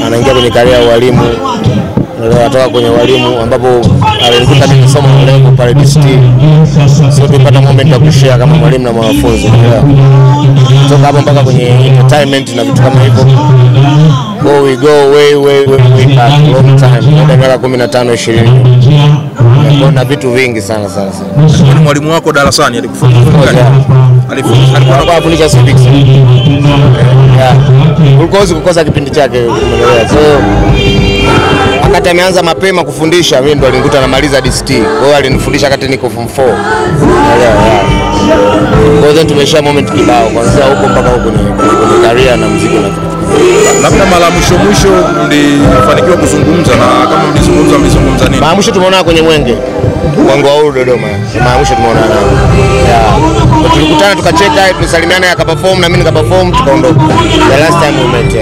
anaingia kwenye career ya walimu. Anatoka kwenye walimu ambapo alikuta nikisoma lengo pale DST. Sio tupata moment ya kushare kama mwalimu na wanafunzi. Kutoka hapo mpaka kwenye entertainment na vitu kama hivyo. We go way back long time. Ndio miaka 15 20. Kuna vitu vingi sana. Ni mwalimu wako darasani alikufundisha? Alikuwa anafundisha civics. Ulikozi kukosa kipindi chake umeelewa. So wakati ameanza mapema kufundisha mimi ndo alinikuta namaliza DST. Kwa hiyo alinifundisha wakati niko form 4. Kwa hiyo tumesha moment kibao kuanzia huko mpaka huko kwenye career na muziki na labda mara mwisho mlifanikiwa kuzungumza, na kama mlizungumza nini? Mara mwisho tumeona kwenye Mwenge wa Dodoma. Mara mwisho tumeona nao. Tulikutana tukacheka, tulisalimiana, akaperform na mimi nikaperform, tukaondoka. The last time we met.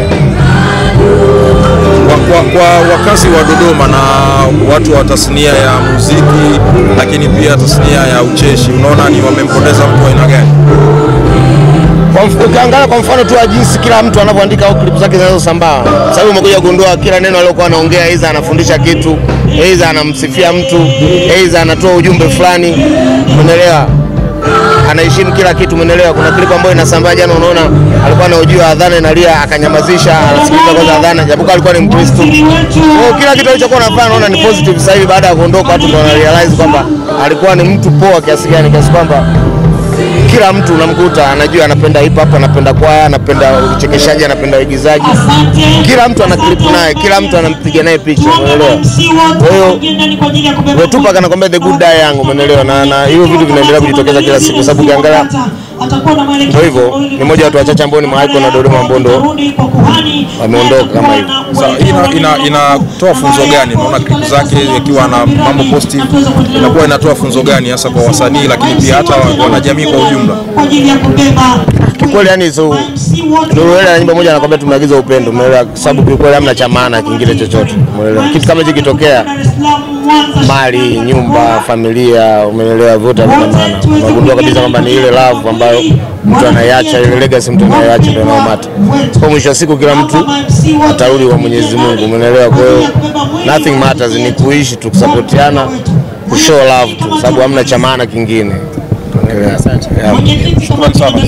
Kwa wakazi wa Dodoma na watu wa tasnia ya muziki lakini pia tasnia ya ucheshi, unaona ni wamempoteza mtu aina gani? Ukiangalia kwa mfano tu jinsi kila mtu anavyoandika au clip zake zinazosambaa. Sasa umekuja kugundua kila neno aliyokuwa anaongea, aidha anafundisha kitu, aidha anamsifia mtu, aidha anatoa ujumbe fulani, umeelewa? Anaheshimu kila kitu, umeelewa? Kuna clip ambayo inasambaa jana, unaona alikuwa anaojua adhana inalia akanyamazisha, anasikiliza kwanza adhana japokuwa alikuwa ni Mkristo. Kwa kila kitu alichokuwa anafanya naona ni positive. Sasa hivi baada ya kuondoka watu ndio wana realize kwamba alikuwa ni mtu poa kiasi gani, kiasi kwamba kila mtu unamkuta anajua anapenda hip hop, anapenda kwaya, anapenda uchekeshaji, anapenda uigizaji. Kila mtu ana clip naye, kila mtu anampiga naye picha, umeelewa? Kwa hiyo Tupac anakwambia the good die young, umeelewa? Na hiyo vitu vinaendelea kujitokeza kila siku, sababu ukiangalia kwa hivyo ni mmoja wa watu wachache ambao ni Maiko na Dodoma Mbondo wameondoka kama hivyo. Sasa inatoa funzo gani? Naona clip zake ikiwa na mambo positive, inakuwa inatoa funzo gani hasa kwa wasanii lakini pia hata wanajamii kwa ujumla? Kweli yani ndio ile nyimbo moja anakuambia tumeagiza upendo, umeelewa? Sababu kweli hamna cha maana kingine chochote, umeelewa? Kitu kama hicho kitokea, mali, nyumba, familia, umeelewa, vote vina maana. Unagundua kabisa kwamba ni ile love ambayo mtu anaiacha, ile legacy mtu anaiacha ndio inaomata. Kwa mwisho wa siku kila mtu atarudi kwa Mwenyezi Mungu, umeelewa? Kwa hiyo nothing matters, ni kuishi tu, kusapotiana, kushow love tu, sababu hamna cha maana kingine. Umeelewa? Asante. Shukrani sana.